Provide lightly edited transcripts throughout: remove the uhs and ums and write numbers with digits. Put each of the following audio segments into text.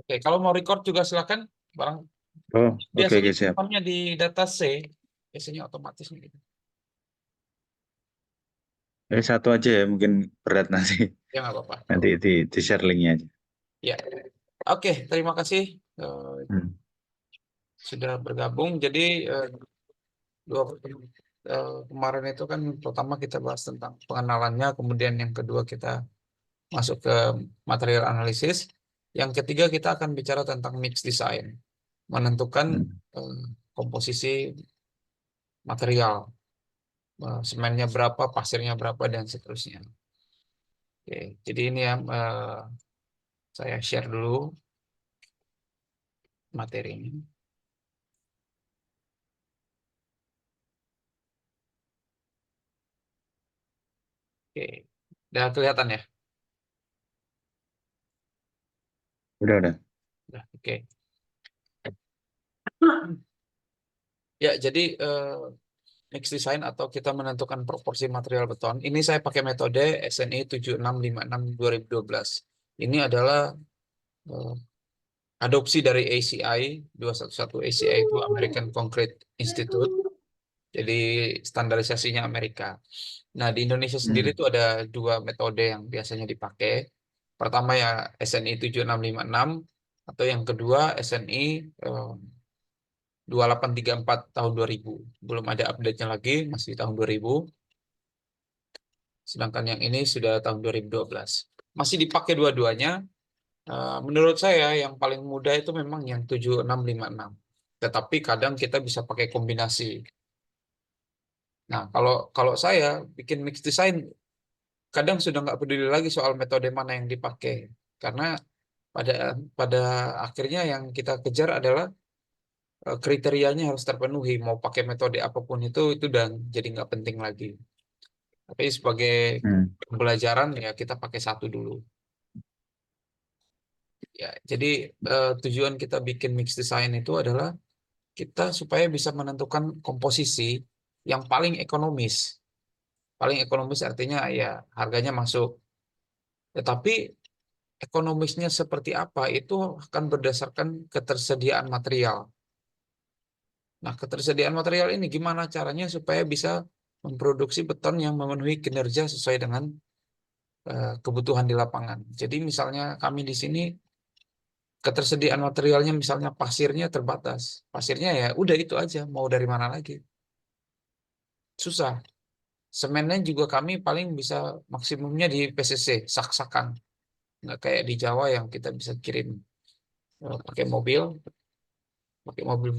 Oke, kalau mau record juga silakan. Barang Oh, oke, biasanya oke, siap. simpannya di data C, biasanya otomatis gitu. Satu aja ya, mungkin berat nanti. Ya nggak apa-apa. Nanti di share linknya aja. Ya, oke. Terima kasih Hmm. sudah bergabung. Jadi dua kemarin itu kan pertama kita bahas tentang pengenalannya, kemudian yang kedua kita masuk ke material analisis, yang ketiga kita akan bicara tentang mix design, menentukan Hmm. eh, komposisi material, semennya berapa, pasirnya berapa dan seterusnya. Oke, jadi ini ya saya share dulu materi ini. Oke, udah kelihatan ya? Udah. Udah, oke. Ya, jadi mix design atau kita menentukan proporsi material beton. Ini saya pakai metode SNI 7656-2012. Ini adalah eh, adopsi dari ACI 211. ACI itu American Concrete Institute. Jadi standarisasinya Amerika. Nah, di Indonesia sendiri Hmm. itu ada dua metode yang biasanya dipakai. Pertama ya SNI 7656 atau yang kedua SNI 2834 tahun 2000. Belum ada update-nya lagi, masih tahun 2000. Sedangkan yang ini sudah tahun 2012. Masih dipakai dua-duanya. Menurut saya yang paling mudah itu memang yang 7656. Tetapi kadang kita bisa pakai kombinasi. Nah, kalau kalau saya bikin mix design, kadang sudah nggak peduli lagi soal metode mana yang dipakai. Karena pada pada akhirnya yang kita kejar adalah kriterianya harus terpenuhi. Mau pakai metode apapun itu dan jadi nggak penting lagi. Tapi sebagai Hmm. pembelajaran ya kita pakai satu dulu. Ya, jadi tujuan kita bikin mix design itu adalah kita supaya bisa menentukan komposisi yang paling ekonomis. Paling ekonomis artinya ya harganya masuk. Tetapi ekonomisnya seperti apa itu akan berdasarkan ketersediaan material. Nah, ketersediaan material ini gimana caranya supaya bisa memproduksi beton yang memenuhi kinerja sesuai dengan kebutuhan di lapangan. Jadi misalnya kami di sini ketersediaan materialnya misalnya pasirnya terbatas. Pasirnya ya udah itu aja, mau dari mana lagi. Susah. Semennya juga kami paling bisa maksimumnya di PCC, sak-sakan. Nggak kayak di Jawa yang kita bisa kirim pakai mobil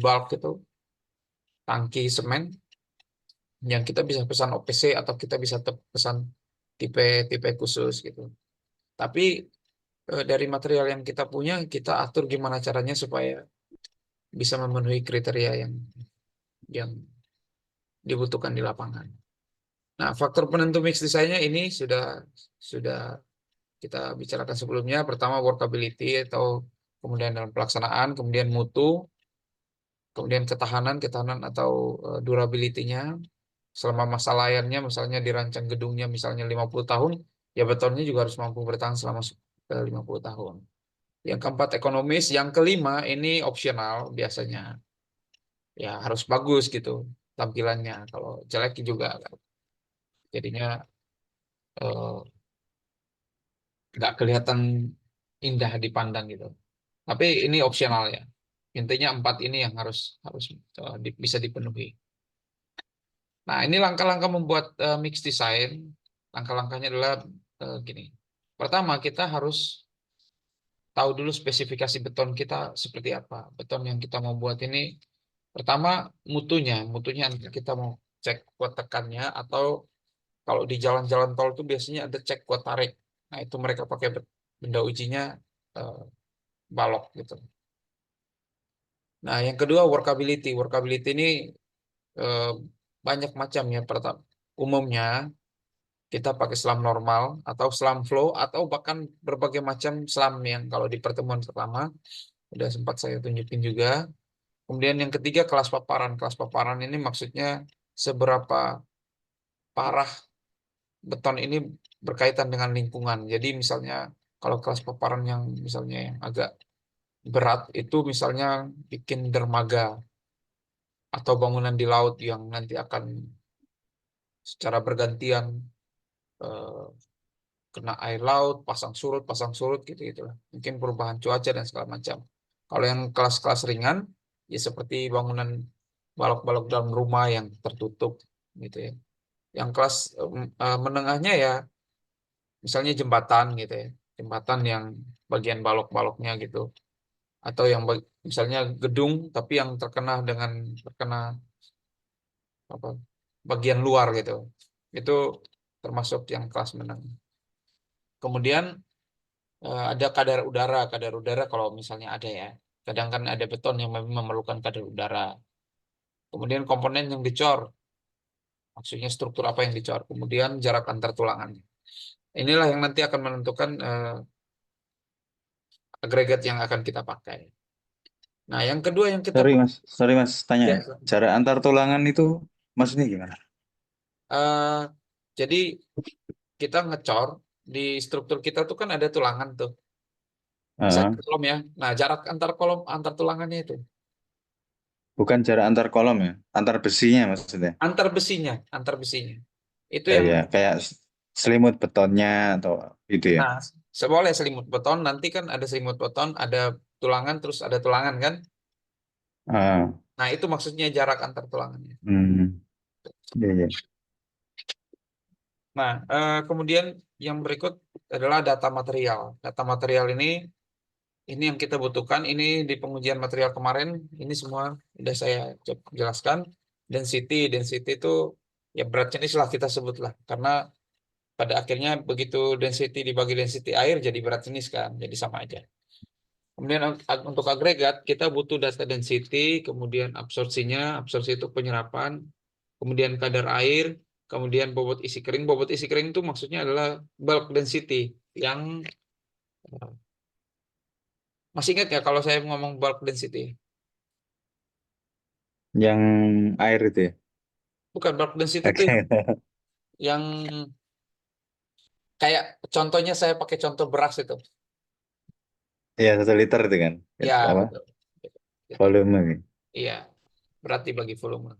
bulk itu, tangki semen, yang kita bisa pesan OPC atau kita bisa pesan tipe-tipe khusus gitu. Tapi dari material yang kita punya, kita atur gimana caranya supaya bisa memenuhi kriteria yang dibutuhkan di lapangan. Nah, faktor penentu mix desainnya ini sudah kita bicarakan sebelumnya. Pertama workability atau kemudian dalam pelaksanaan, kemudian mutu, kemudian ketahanan atau durability-nya selama masa layarnya, misalnya dirancang gedungnya misalnya 50 tahun, ya betonnya juga harus mampu bertahan selama 50 tahun. Yang keempat ekonomis, yang kelima ini opsional biasanya. Ya harus bagus gitu tampilannya. Kalau jelek juga jadinya eh, nggak kelihatan indah dipandang gitu. Tapi ini opsional ya. Intinya empat ini yang harus harus bisa dipenuhi. Nah, ini langkah-langkah membuat mix design. Langkah-langkahnya adalah gini. Pertama, kita harus tahu dulu spesifikasi beton kita seperti apa. Beton yang kita mau buat ini, pertama mutunya kita mau cek kuat tekannya atau kalau di jalan-jalan tol itu biasanya ada cek kuat tarik. Nah, itu mereka pakai benda ujinya eh, balok gitu. Nah, yang kedua workability. Workability ini eh, banyak macam ya. Pertama, umumnya kita pakai selam normal atau selam flow atau bahkan berbagai macam selam yang kalau di pertemuan pertama udah sempat saya tunjukin juga. Kemudian yang ketiga kelas paparan. Kelas paparan ini maksudnya seberapa parah beton ini berkaitan dengan lingkungan. Jadi misalnya kalau kelas paparan yang misalnya yang agak berat itu misalnya bikin dermaga atau bangunan di laut yang nanti akan secara bergantian eh, kena air laut, pasang surut gitu gitu lah. Mungkin perubahan cuaca dan segala macam. Kalau yang kelas-kelas ringan, ya seperti bangunan balok-balok dalam rumah yang tertutup gitu ya. Yang kelas menengahnya ya, misalnya jembatan gitu ya, jembatan yang bagian balok-baloknya gitu, atau yang misalnya gedung tapi yang terkena apa bagian luar gitu, itu termasuk yang kelas menengah. Kemudian ada kadar udara kalau misalnya ada ya. Kadang kan ada beton yang memerlukan kadar udara. Kemudian komponen yang dicor, maksudnya struktur apa yang dicor. Kemudian jarak antar tulangannya. Inilah yang nanti akan menentukan agregat yang akan kita pakai. Nah, yang kedua yang kita Sorry mas, tanya ya, ya. Jarak antar tulangan itu maksudnya gimana? eh, jadi kita ngecor di struktur kita tuh kan ada tulangan tuh. Misalnya Ah, kolom ya. Nah, jarak antar kolom antar tulangannya itu. bukan jarak antar kolom ya, antar besinya maksudnya. Antar besinya. Itu Ya, yang ya, kayak selimut betonnya atau itu ya. nah, seboleh selimut beton, nanti kan ada selimut beton, ada tulangan, terus ada tulangan kan? Ah, Nah, itu maksudnya jarak antar tulangannya. hmm, ya, ya. Nah, kemudian yang berikut adalah data material. Data material ini yang kita butuhkan. Ini di pengujian material kemarin, ini semua sudah saya jelaskan. Density itu ya berat jenis lah kita sebutlah. Karena pada akhirnya begitu density dibagi density air jadi berat jenis kan, jadi sama aja. Kemudian untuk agregat kita butuh data density, kemudian absorpsi itu penyerapan, kemudian kadar air, kemudian bobot isi kering. Bobot isi kering itu maksudnya adalah bulk density yang masih ingat ya kalau saya ngomong bulk density? Yang air itu ya. Bukan bulk density itu Oke. yang kayak contohnya saya pakai contoh beras itu. Ya 1 liter itu kan. Ya, Apa? betul. Gitu. Volume. Iya, berarti bagi volume.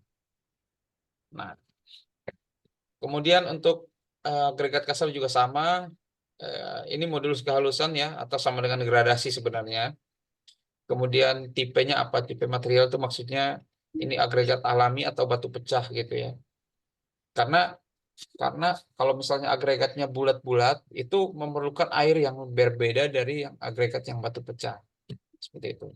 Nah, kemudian untuk agregat kasar juga sama. Ini modulus kehalusan ya, atau sama dengan gradasi sebenarnya. Kemudian tipenya apa? Tipe material itu maksudnya ini agregat alami atau batu pecah gitu ya. Karena karena kalau misalnya agregatnya bulat-bulat itu memerlukan air yang berbeda dari yang agregat yang batu pecah. Seperti itu.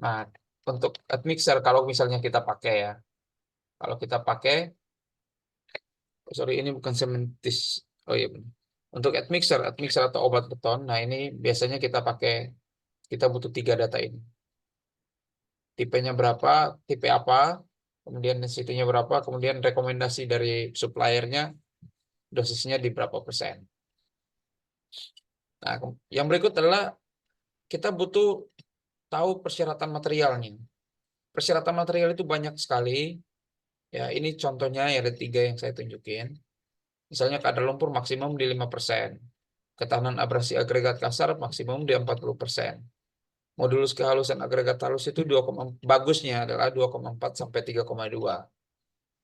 Nah, untuk admixer kalau misalnya kita pakai ya. Kalau kita pakai, oh, sorry ini bukan sementis. Oh iya benar. Untuk admixer atau obat beton, nah ini biasanya kita butuh 3 data ini. Tipenya berapa, tipe apa, kemudian density-nya berapa, kemudian rekomendasi dari suppliernya, dosisnya di berapa persen. Nah, yang berikut adalah kita butuh tahu persyaratan materialnya. Persyaratan material itu banyak sekali. Ya, ini contohnya ya ada 3 yang saya tunjukin. Misalnya kadar lumpur maksimum di 5%. Ketahanan abrasi agregat kasar maksimum di 40%. Modulus kehalusan agregat halus itu bagusnya adalah 2,4 sampai 3,2.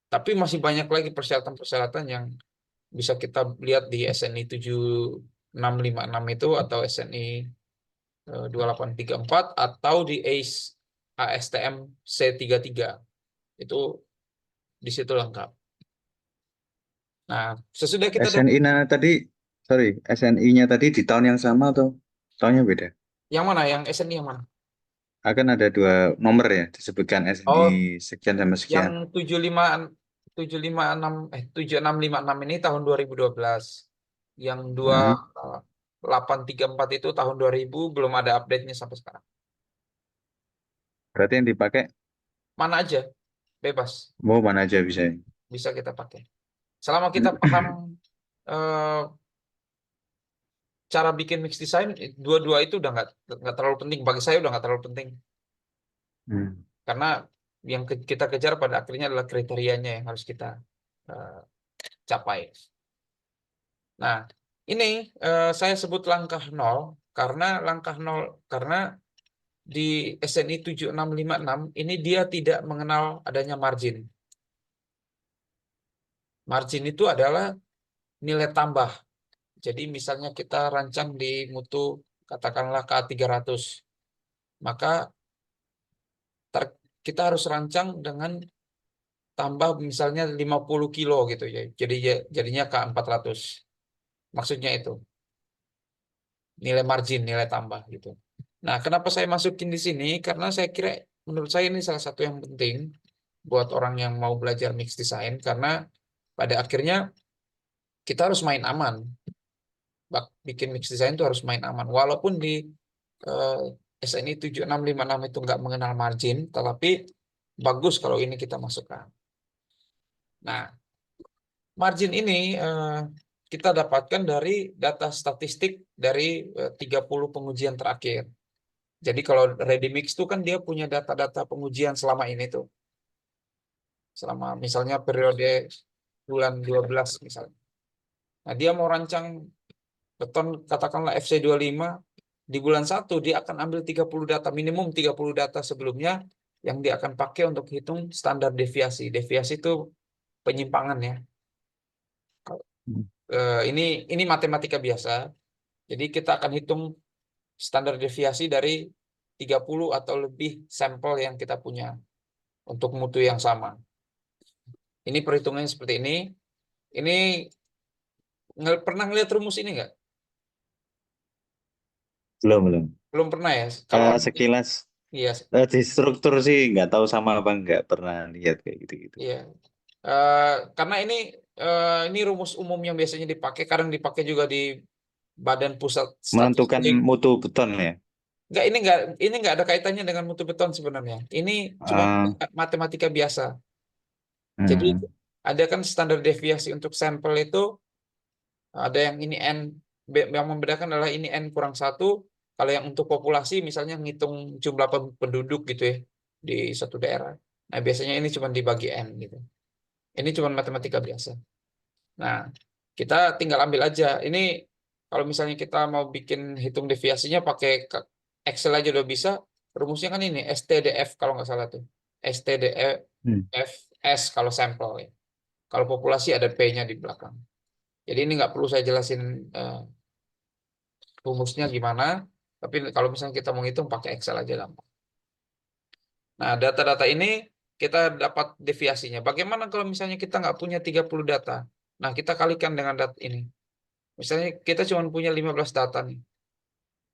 Tapi masih banyak lagi persyaratan-persyaratan yang bisa kita lihat di SNI 7656 itu atau SNI 2834 atau di ASTM C33. Itu di situ lengkap. Nah, sesudah kita SNI-nya tadi, sorry, SNI-nya tadi di tahun yang sama atau tahunnya beda? yang mana? Yang SNI yang mana? Akan ada 2 nomor ya, disebutkan SNI Oh, sekian sama yang sekian. 7656 ini tahun 2012. Yang Heeh. 2834 itu tahun 2000 belum ada update-nya sampai sekarang. Berarti yang dipakai Mana aja, bebas, mau mana aja bisa ya? bisa kita pakai. Selama kita paham eh, cara bikin mix design, dua-dua itu udah nggak terlalu penting. Bagi saya udah nggak terlalu penting. Hmm. Karena yang kita kejar pada akhirnya adalah kriterianya yang harus kita eh, capai. Nah, ini saya sebut langkah nol karena langkah 0, karena di SNI 7656 ini dia tidak mengenal adanya margin. Margin itu adalah nilai tambah. Jadi misalnya kita rancang di mutu katakanlah K300, maka kita harus rancang dengan tambah misalnya 50 kilo gitu ya. Jadi jadinya K400. Maksudnya itu nilai margin, nilai tambah gitu. Nah, kenapa saya masukin di sini? Karena saya kira menurut saya ini salah satu yang penting buat orang yang mau belajar mix design, karena pada akhirnya kita harus main aman. Bikin mix design itu harus main aman. Walaupun di eh, SNI 7656 itu nggak mengenal margin, tetapi bagus kalau ini kita masukkan. Nah, margin ini kita dapatkan dari data statistik dari 30 pengujian terakhir. Jadi kalau ready mix itu kan dia punya data-data pengujian selama ini tuh. Selama misalnya periode bulan 12 misalnya. Nah, dia mau rancang beton katakanlah FC25 di bulan 1 dia akan ambil 30 data, minimum 30 data sebelumnya yang dia akan pakai untuk hitung standar deviasi. Deviasi itu penyimpangan ya. Hmm. Ini matematika biasa. Jadi kita akan hitung standar deviasi dari 30 atau lebih sampel yang kita punya untuk mutu yang sama. Ini perhitungannya seperti ini. Ini pernah ngeliat rumus ini nggak? Belum, belum. Belum pernah ya? Kalau Sekilas iya, di struktur sih nggak tahu sama apa nggak pernah lihat kayak gitu-gitu. iya. Karena ini rumus umum yang biasanya dipakai, kadang dipakai juga di Badan Pusat Menentukan Statistik. mutu beton ya. Ini nggak ada kaitannya dengan mutu beton sebenarnya. Ini cuma Ah, matematika biasa. Jadi hmm, ada kan standar deviasi untuk sampel itu ada yang ini n, yang membedakan adalah ini n kurang satu. Kalau yang untuk populasi misalnya ngitung jumlah penduduk gitu ya di satu daerah. Nah biasanya ini cuma dibagi n gitu. Ini cuma matematika biasa. Nah kita tinggal ambil aja. Ini kalau misalnya kita mau bikin hitung deviasinya pakai Excel aja udah bisa. Rumusnya kan ini STDF kalau nggak salah tuh. hmm. STDF S kalau sampel ya. Kalau populasi ada P-nya di belakang. Jadi ini nggak perlu saya jelasin eh, rumusnya gimana. Tapi kalau misalnya kita mau ngitung pakai Excel aja gampang. Nah, data-data ini kita dapat deviasinya. Bagaimana kalau misalnya kita nggak punya 30 data? Nah, kita kalikan dengan data ini. Misalnya kita cuma punya 15 data nih.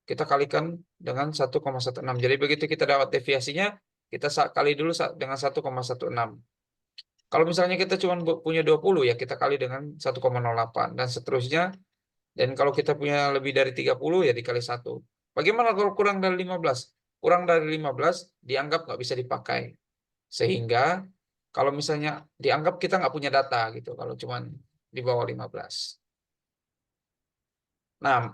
Kita kalikan dengan 1,16. Jadi begitu kita dapat deviasinya, kita kali dulu dengan 1,16. Kalau misalnya kita cuma punya 20 ya kita kali dengan 1,08 dan seterusnya. Dan kalau kita punya lebih dari 30 ya dikali satu. Bagaimana kalau kurang dari 15? Kurang dari 15 dianggap nggak bisa dipakai. Sehingga kalau misalnya dianggap kita nggak punya data gitu kalau cuma di bawah 15. Nah,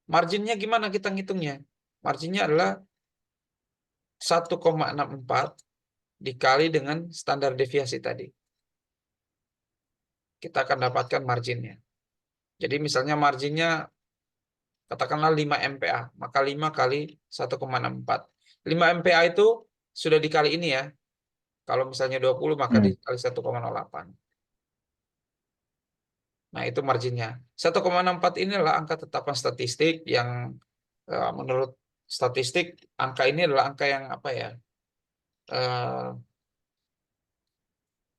marginnya gimana kita ngitungnya? Marginnya adalah 1,64 dikali dengan standar deviasi tadi. Kita akan dapatkan marginnya. Jadi misalnya marginnya katakanlah 5 MPa, maka 5 kali 1,64. 5 MPa itu sudah dikali ini ya. Kalau misalnya 20 maka Hmm. dikali 1,08. Nah, itu marginnya. 1,64 inilah angka tetapan statistik yang menurut statistik angka ini adalah angka yang apa ya? eh,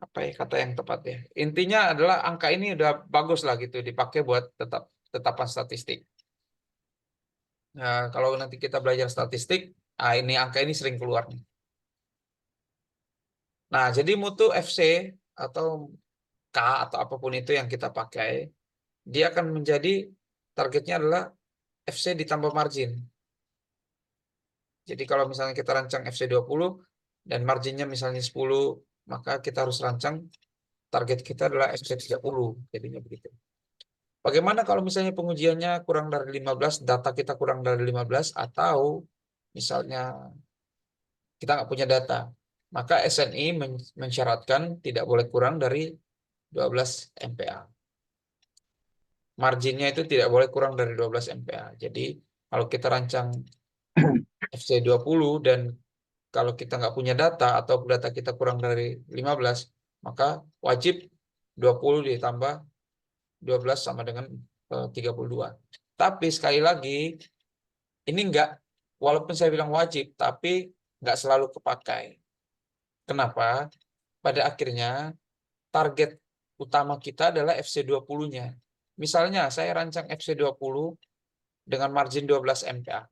Apa ya kata yang tepat ya? Intinya adalah angka ini udah bagus lah gitu dipakai buat tetapan statistik. Nah, kalau nanti kita belajar statistik, ini angka ini sering keluar nih. Nah, jadi mutu FC atau K atau apapun itu yang kita pakai, dia akan menjadi targetnya adalah FC ditambah margin. Jadi kalau misalnya kita rancang FC20 dan marginnya misalnya 10, maka kita harus rancang target kita adalah FC30. Jadinya begitu. Bagaimana kalau misalnya pengujiannya kurang dari 15, data kita kurang dari 15, atau misalnya kita nggak punya data, maka SNI mensyaratkan tidak boleh kurang dari 12 MPa. Marginnya itu tidak boleh kurang dari 12 MPa. Jadi Kalau kita rancang FC20 dan kalau kita nggak punya data atau data kita kurang dari 15, maka wajib 20 ditambah 12 sama dengan 32. Tapi sekali lagi, ini nggak, walaupun saya bilang wajib, tapi nggak selalu kepakai. Kenapa? Pada akhirnya, target utama kita adalah FC20-nya. Misalnya, saya rancang FC20 dengan margin 12 MPa.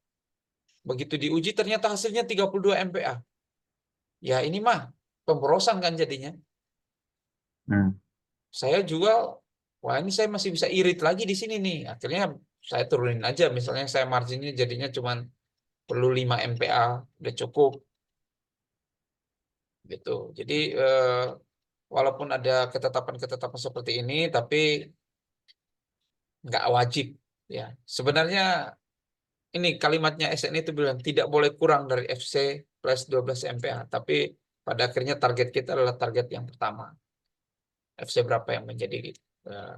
Begitu diuji, ternyata hasilnya 32 MPa. Ya, ini mah pemborosan kan jadinya. Hmm. Saya jual, wah ini saya masih bisa irit lagi di sini nih. Akhirnya saya turunin aja, misalnya saya marginnya jadinya cuma perlu 5 MPa, udah cukup gitu. Jadi walaupun ada ketetapan-ketetapan seperti ini, tapi nggak wajib ya. Sebenarnya ini kalimatnya SNI itu bilang tidak boleh kurang dari FC plus 12 MPa, tapi pada akhirnya target kita adalah target yang pertama. FC berapa yang menjadi eh,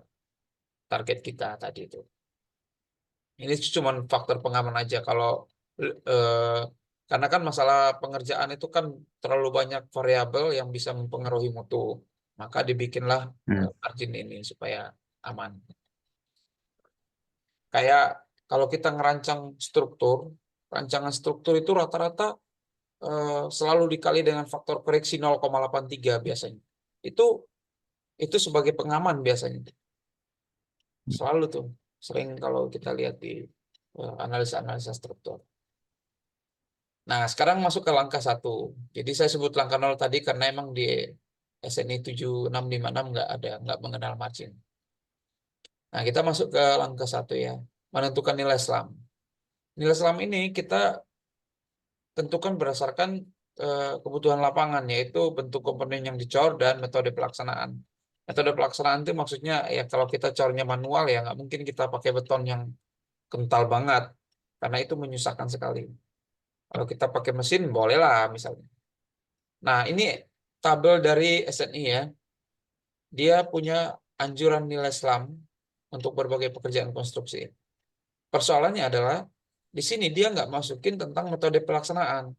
target kita tadi itu. Ini cuma faktor pengaman aja. Kalau eh, karena kan masalah pengerjaan itu kan terlalu banyak variabel yang bisa mempengaruhi mutu, maka dibikinlah Hmm. margin ini supaya aman. Kayak kalau kita ngerancang struktur, rancangan struktur itu rata-rata selalu dikali dengan faktor koreksi 0,83 biasanya. Itu itu sebagai pengaman biasanya. Selalu tuh, sering kalau kita lihat di analisa-analisa struktur. Nah, sekarang masuk ke langkah satu. Jadi saya sebut langkah nol tadi karena emang di SNI 7656 nggak mengenal margin. Nah, kita masuk ke langkah satu ya, menentukan nilai SLAM. Nilai SLAM ini kita tentukan berdasarkan kebutuhan lapangan, yaitu bentuk komponen yang dicor dan metode pelaksanaan. Metode pelaksanaan itu maksudnya ya kalau kita cornya manual ya nggak mungkin kita pakai beton yang kental banget, karena itu menyusahkan sekali. Kalau kita pakai mesin bolehlah misalnya. Nah, ini tabel dari SNI ya. Dia punya anjuran nilai SLAM untuk berbagai pekerjaan konstruksi. Persoalannya adalah di sini dia nggak masukin tentang metode pelaksanaan.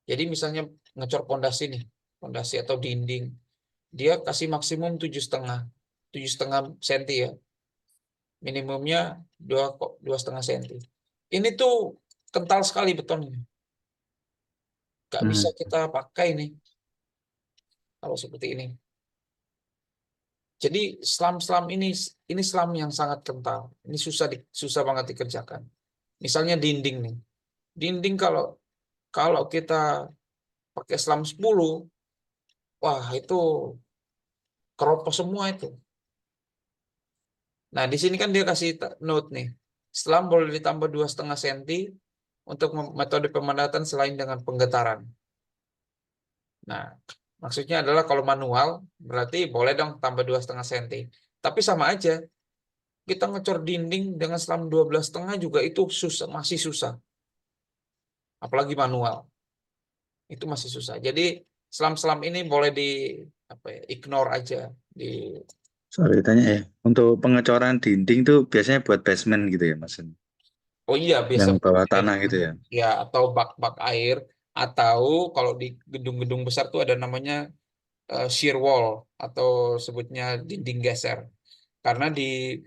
Jadi misalnya ngecor pondasi nih, pondasi atau dinding, dia kasih maksimum 7,5 senti ya, minimumnya 2,5 senti. Ini tuh kental sekali betonnya, nggak bisa Hmm. kita pakai nih kalau seperti ini. Jadi selam-selam ini selam yang sangat kental. Ini susah banget dikerjakan. Misalnya dinding nih. Dinding kalau kalau kita pakai selam 10, wah itu keropos semua itu. Nah, di sini kan dia kasih note nih. Selam boleh ditambah 2,5 senti untuk metode pemadatan selain dengan penggetaran. Nah, maksudnya adalah kalau manual berarti boleh dong tambah 2,5 senti. Tapi sama aja, kita ngecor dinding dengan selam 12,5 juga itu susah, masih susah. Apalagi manual, itu masih susah. Jadi selam-selam ini boleh di apa ya, ignore aja. Di Sorry, tanya ya. Untuk pengecoran dinding tuh biasanya buat basement gitu ya, Mas? Oh iya, biasa Yang bawah tanah gitu basement ya. ya atau bak-bak air atau kalau di gedung-gedung besar tuh ada namanya shear wall atau sebutnya dinding geser. Karena di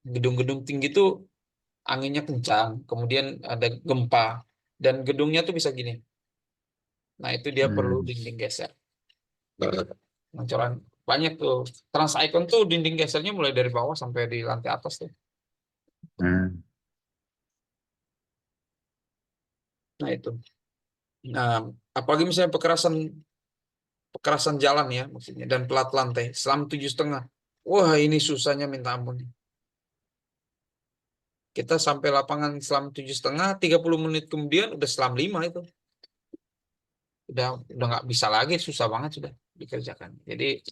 gedung-gedung tinggi tuh anginnya kencang, kemudian ada gempa dan gedungnya tuh bisa gini. Nah, itu dia perlu Hmm. dinding geser. Pancoran banyak tuh. Trans Icon tuh dinding gesernya mulai dari bawah sampai di lantai atas tuh. Hmm. Nah, itu. Nah, apalagi misalnya pekerasan pekerasan jalan ya maksudnya dan pelat lantai selama 7,5. Wah, ini susahnya minta ampun. Kita sampai lapangan selama 7,5, 30 menit kemudian udah selam 5 itu. Udah nggak bisa lagi, susah banget sudah dikerjakan. Jadi,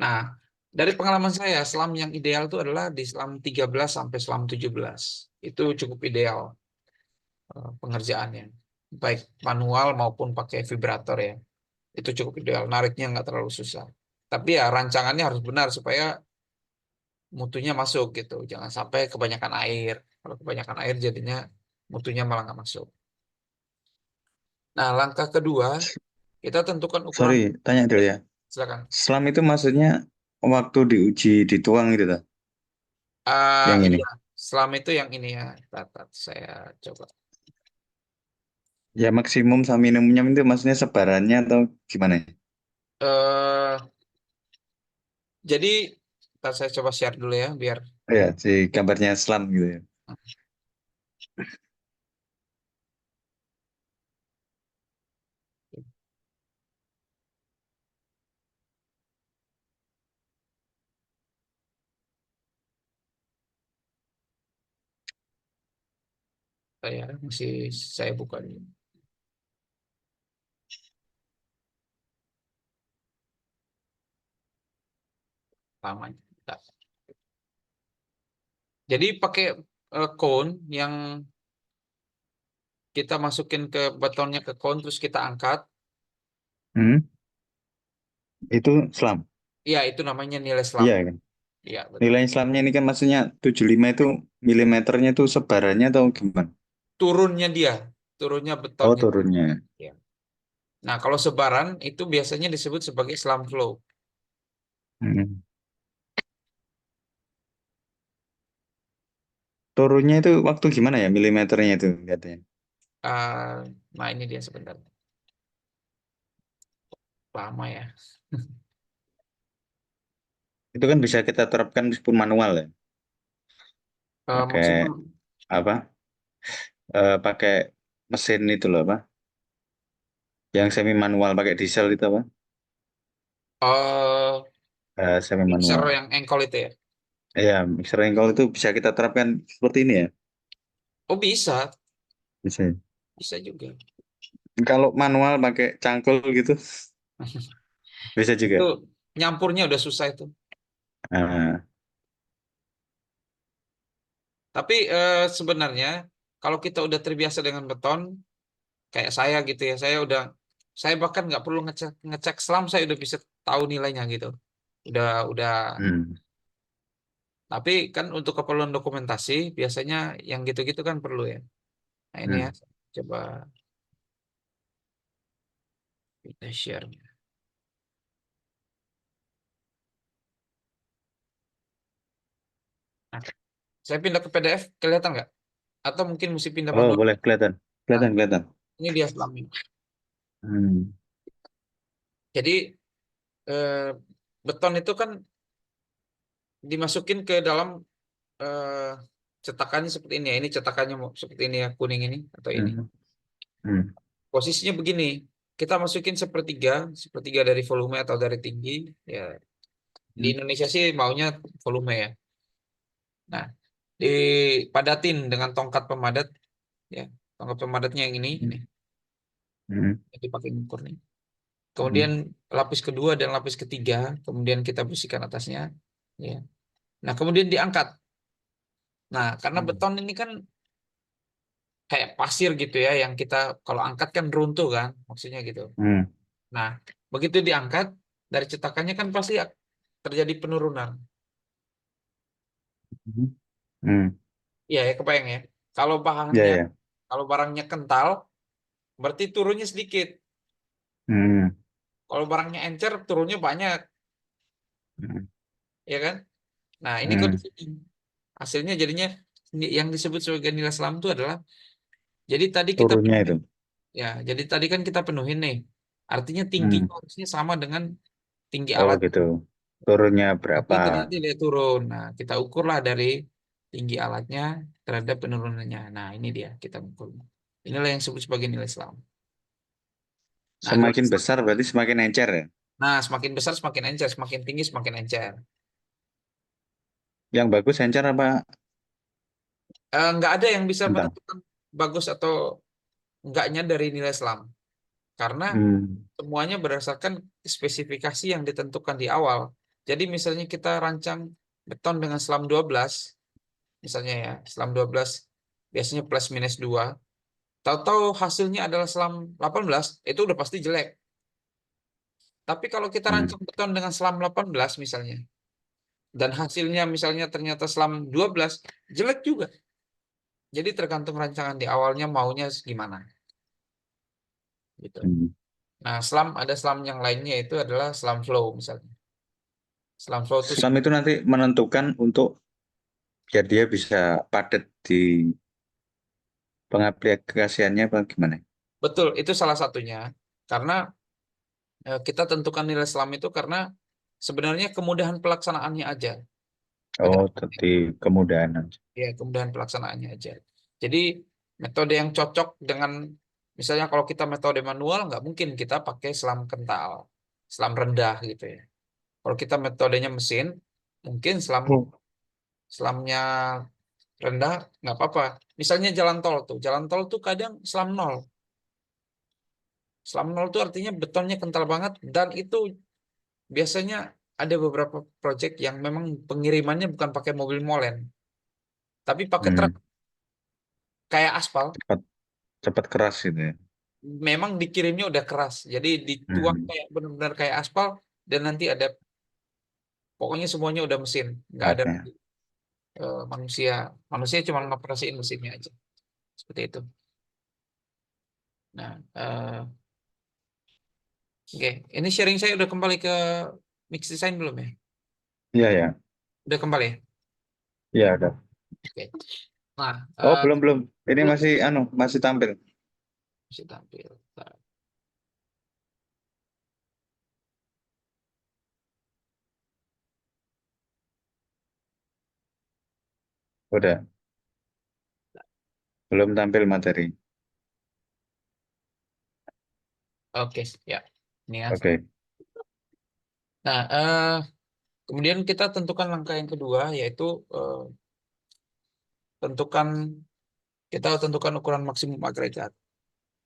nah, dari pengalaman saya, selam yang ideal itu adalah di selam 13 sampai selam 17. Itu cukup ideal pengerjaannya. Baik manual maupun pakai vibrator ya. Itu cukup ideal. Nariknya nggak terlalu susah. Tapi ya rancangannya harus benar supaya mutunya masuk gitu. Jangan sampai kebanyakan air. Kalau kebanyakan air jadinya mutunya malah nggak masuk. Nah, langkah kedua, kita tentukan ukuran. Sorry, tanya dulu Ya, ya. silakan. Selam itu maksudnya waktu diuji dituang gitu ta? Yang ini. Iya, selama itu yang ini ya. Saya coba. Ya maksimum sama minimumnya itu maksudnya sebarannya atau gimana ya? eh jadi, ntar saya coba share dulu ya, biar. Oh ya, si gambarnya selam gitu ya. Saya buka dulu. Lamanya. Bentar. Jadi pakai cone yang kita masukin ke betonnya ke cone, terus kita angkat. Hmm, itu selam. Iya, itu namanya nilai selam. Iya kan? Iya, betul. Nilai selamnya ini kan maksudnya 75 itu milimeternya itu sebarannya atau gimana? Turunnya dia, turunnya Oh, betonnya. turunnya. Iya. Nah, kalau sebaran itu biasanya disebut sebagai slam flow. Hmm. Turunnya itu waktu gimana ya milimeternya itu katanya. Ah, nah, ini dia sebentar. Lama ya. Itu kan bisa kita terapkan meskipun manual ya. Maksudnya Pakai apa? Pakai mesin itu loh apa? Yang semi manual pakai diesel itu apa? eh Semi mixer manual. yang engkol itu ya. Iya, mixer engkol itu bisa kita terapkan seperti ini ya. Oh, bisa, Bisa. bisa juga. Kalau manual pakai cangkul gitu bisa Itu juga. nyampurnya udah susah itu. Nah, Tapi sebenarnya kalau kita udah terbiasa dengan beton, kayak saya gitu ya, saya bahkan nggak perlu ngecek ngecek selam, saya udah bisa tahu nilainya gitu. Udah. hmm, Tapi kan untuk keperluan dokumentasi, biasanya yang gitu-gitu kan perlu ya. Nah, ini ya, hmm, coba kita share. Nah, saya pindah ke PDF, kelihatan nggak? Atau mungkin mesti pindah oh manual. boleh kelihatan. Nah, Kelihatan, kelihatan. ini dia selamnya. Hmm, Jadi eh, beton itu kan dimasukin ke dalam eh, cetakannya seperti ini ya. Ini cetakannya mau seperti ini ya, kuning ini atau ini. hmm, hmm, Posisinya begini. Kita masukin sepertiga, sepertiga dari volume atau dari tinggi. Ya, di hmm, Indonesia sih maunya volume ya. Nah, dipadatin dengan tongkat pemadat ya. Tongkat pemadatnya yang ini hmm, yang dipakai ngukur nih. hmm, Kemudian lapis kedua dan lapis ketiga, kemudian kita bersihkan atasnya ya. Nah, kemudian diangkat. Nah, karena hmm, beton ini kan kayak pasir gitu ya, yang kita kalau angkat kan runtuh kan, maksudnya gitu. hmm, Nah, begitu diangkat dari cetakannya kan pasti terjadi penurunan. hmm, hmm. Iya ya, kebayang ya. Kalau Ya, bahannya, ya. kalau barangnya kental, berarti turunnya sedikit. Hmm, Kalau barangnya encer, turunnya banyak, hmm, ya kan? Nah, ini hmm. kondisi hasilnya jadinya yang disebut sebagai nilai selam itu adalah jadi tadi kita Turunnya penuhin itu. ya, jadi tadi kan kita penuhin nih. Artinya Hmm. tingginya harusnya sama dengan tinggi Oh alat. gitu. Turunnya Tapi berapa? ternyata dia turun. Nah, kita ukurlah dari tinggi alatnya terhadap penurunannya. Nah, ini dia kita ukur. Inilah yang disebut sebagai nilai selam. Nah, nilai Semakin selam. besar berarti semakin encer ya. Nah, semakin besar semakin encer, semakin tinggi semakin encer. Yang bagus encer apa Nggak ada yang bisa kentang? menentukan bagus atau enggaknya dari nilai selam. Karena Hmm, semuanya berdasarkan spesifikasi yang ditentukan di awal. Jadi misalnya kita rancang beton dengan selam 12, misalnya ya, selam 12 biasanya plus minus 2. Tahu-tahu hasilnya adalah selam 18, itu udah pasti jelek. Tapi kalau kita hmm, rancang beton dengan selam 18 misalnya, dan hasilnya misalnya ternyata selam 12, jelek juga. Jadi tergantung rancangan di awalnya maunya gimana. Gitu. Hmm. Nah, ada selam yang lainnya itu adalah selam flow misalnya. Selam flow itu Selam itu nanti menentukan untuk biar dia bisa padat di pengaplikasiannya apa gimana? betul, itu salah satunya. Karena kita tentukan nilai selam itu karena sebenarnya kemudahan pelaksanaannya aja. Beda. Oh, di kemudahan. Ya, kemudahan pelaksanaannya aja. Jadi metode yang cocok dengan misalnya kalau kita metode manual nggak mungkin kita pakai selam kental, selam rendah gitu ya. Kalau kita metodenya mesin, mungkin Oh. selamnya rendah nggak apa-apa. Misalnya jalan tol tuh kadang selam nol. Selam nol tuh artinya betonnya kental banget dan itu biasanya ada beberapa project yang memang pengirimannya bukan pakai mobil molen, tapi pakai truk Hmm. kayak aspal. Cepat cepat keras gitu ya. Memang dikirimnya udah keras, jadi dituang Hmm. kayak benar-benar kayak aspal dan nanti ada pokoknya semuanya udah mesin, nggak ada Oke. manusia. Manusia cuma ngoperasiin mesinnya aja, seperti itu. Nah, oke, ini sharing saya udah kembali ke mix design belum ya? Iya ya. Udah kembali ya? Iya ada. Oke. Nah, Oh, belum belum. Ini masih masih tampil. bisa tampil. Nah, Udah. Belum tampil materi. oke, ya. Ini ya. Oke. Nah, kemudian kita tentukan langkah yang kedua, yaitu eh, tentukan kita tentukan ukuran maksimum agregat.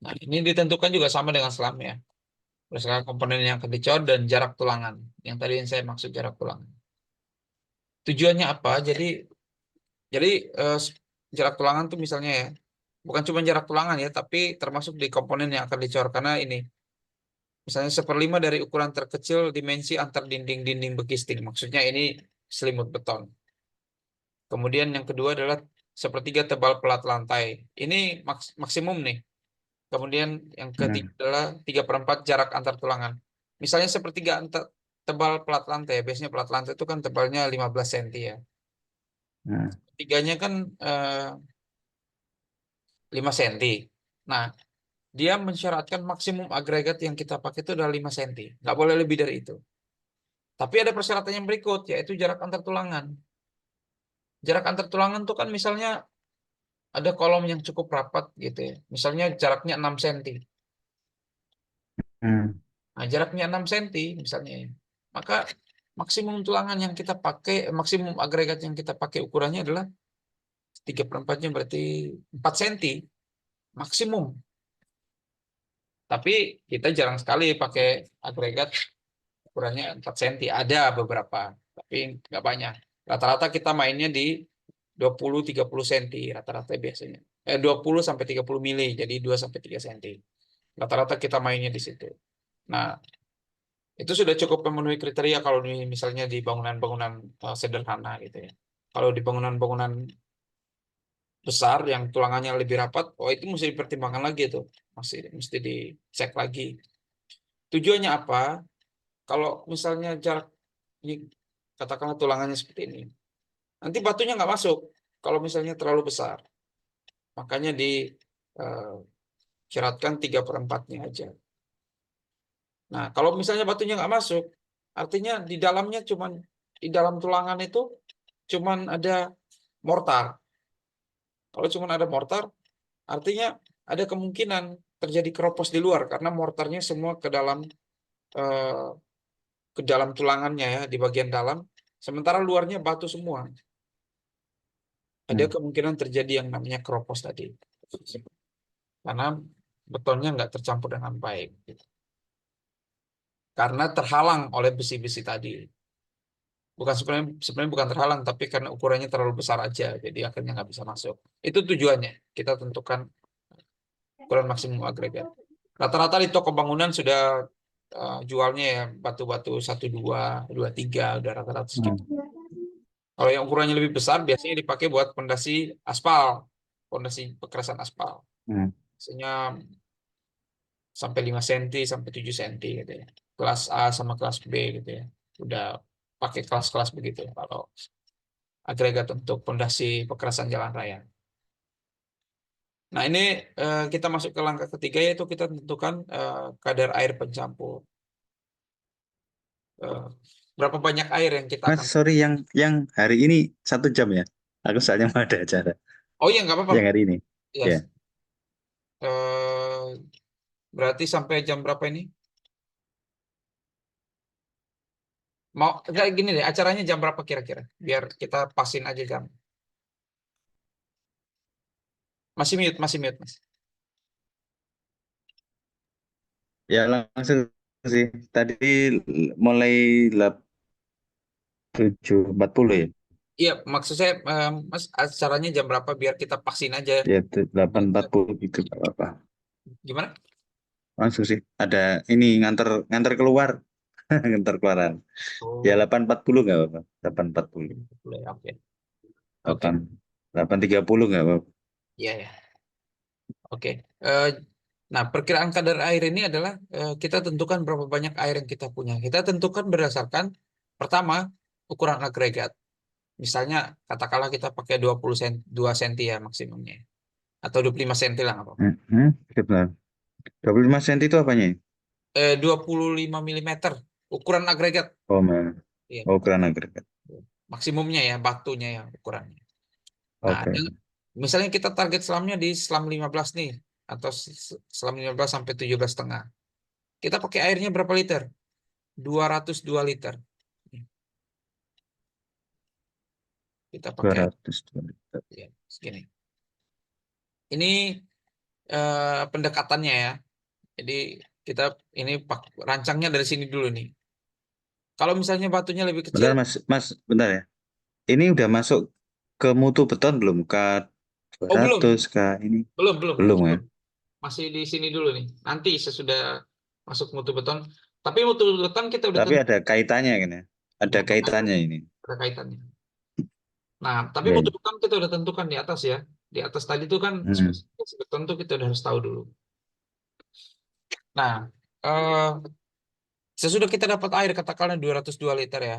Nah, ini ditentukan juga sama dengan selam ya. Berdasarkan komponen yang akan dicor dan jarak tulangan. Yang tadi yang saya maksud jarak tulangan. Tujuannya apa? Jadi eh, jarak tulangan tuh misalnya ya, bukan cuma jarak tulangan ya, tapi termasuk di komponen yang akan dicor. Karena ini, misalnya 1/5 dari ukuran terkecil dimensi antar dinding-dinding bekisting. Maksudnya ini selimut beton. Kemudian yang kedua adalah 1/3 tebal pelat lantai. Ini maksimum nih. Kemudian yang ketiga Hmm. adalah 3/4 jarak antar tulangan. Misalnya 1/3 tebal pelat lantai. Biasanya pelat lantai itu kan tebalnya 15 cm ya. Hmm. Tiganya kan 5 cm. Nah, dia mensyaratkan maksimum agregat yang kita pakai itu adalah 5 cm. Nggak boleh lebih dari itu. Tapi ada persyaratan yang berikut, yaitu jarak antar tulangan. Jarak antar tulangan tuh kan misalnya ada kolom yang cukup rapat gitu ya. Misalnya jaraknya 6 cm. Hmm. Nah, jaraknya 6 cm misalnya ya. Maka maksimum tulangan yang kita pakai, maksimum agregat yang kita pakai ukurannya adalah 3/4-nya berarti 4 cm maksimum. Tapi kita jarang sekali pakai agregat ukurannya 4 cm. Ada beberapa, tapi nggak banyak. Rata-rata kita mainnya di 20-30 cm rata-rata biasanya. 20 sampai 30 mili, jadi 2 sampai 3 cm. Rata-rata kita mainnya di situ. Nah, itu sudah cukup memenuhi kriteria kalau misalnya di bangunan-bangunan sederhana gitu ya. Kalau di bangunan-bangunan besar yang tulangannya lebih rapat, oh itu mesti dipertimbangkan lagi tuh. Masih mesti dicek lagi. Tujuannya apa? Kalau misalnya jarak ini katakanlah tulangannya seperti ini. Nanti batunya nggak masuk kalau misalnya terlalu besar. Makanya disyaratkan 3/4-nya aja. Nah, kalau misalnya batunya nggak masuk, artinya di dalamnya cuman di dalam tulangan itu cuman ada mortar. Kalau cuman ada mortar, artinya ada kemungkinan terjadi keropos di luar karena mortarnya semua eh, ke dalam tulangannya ya di bagian dalam, sementara luarnya batu semua. Ada Hmm. kemungkinan terjadi yang namanya keropos tadi, karena betonnya nggak tercampur dengan baik, gitu. Karena terhalang oleh besi-besi tadi. Bukan sebenarnya bukan terhalang, tapi karena ukurannya terlalu besar aja, jadi akhirnya nggak bisa masuk. Itu tujuannya. Kita tentukan ukuran maksimum agregat. Rata-rata di toko bangunan sudah jualnya ya batu-batu 1,2, 2,3 udah rata-rata Hmm. segitu. Kalau yang ukurannya lebih besar biasanya dipakai buat pondasi aspal, pondasi pekerasan aspal. Hmm. Biasanya sampai 5 cm sampai 7 cm gitu ya. Kelas A sama kelas B gitu ya. Udah pakai kelas-kelas begitu kalau agregat untuk pondasi pekerasan jalan raya. Nah, ini kita masuk ke langkah ketiga yaitu kita tentukan kadar air pencampur. Eh, berapa banyak air yang kita Mas, akan. sorry, yang hari ini 1 jam ya. Aku soalnya mau ada acara Oh iya, nggak apa-apa. yang hari ini. Yes. Ya, Eh, berarti sampai jam berapa ini? Mau kayak gini deh, acaranya jam berapa kira-kira? Biar kita pasin aja jam. Masih mute, Mas. ya langsung sih. Tadi mulai 7.40 ya. Iya, maksud saya, Mas, acaranya jam berapa biar kita pasin aja. Ya, 8.40 gitu, nggak apa-apa. Gimana? Langsung sih. Ada ini nganter nganter keluar, nganter keluaran. Ya, Oh, 8.40 nggak apa-apa. 8.40. boleh, oke. Oke, 8.30 nggak apa-apa. iya ya. Oke. Eh, nah, perkiraan kadar air ini adalah kita tentukan berapa banyak air yang kita punya. Kita tentukan berdasarkan pertama ukuran agregat. Misalnya katakanlah kita pakai 20 cm, 2 cm ya maksimumnya. Atau 25 cm lah nggak apa-apa. Sebentar. 25 cm itu apanya? 25 milimeter ukuran agregat. Oh, mana? Iya, Oh, ukuran agregat. maksimumnya ya batunya ya ukurannya. Nah, Oke. misalnya kita target selamnya di selam 15 nih atau selam 15 sampai 17,5. Kita pakai airnya berapa liter? 202 liter. Kita pakai 200. ya, segini. Ini pendekatannya ya. Jadi kita ini rancangnya dari sini dulu nih. Kalau misalnya batunya lebih kecil, Bentar, Mas. Mas, bentar ya. Ini udah masuk ke mutu beton belum? K oh belum, 200 K ini? belum, Belum ya? belum. Masih di sini dulu nih. Nanti sesudah masuk mutu beton. Tapi mutu beton kita udah Tapi tentu ada kaitannya kan ya? ya, Ada makanya kaitannya ini. ada kaitannya. Nah, tapi Ya. mutu beton kita udah tentukan di atas ya. Di atas tadi tuh kan Hmm. spesifikasi beton tuh kita udah harus tahu dulu. Nah, eh, sesudah kita dapat air katakanlah 202 liter ya.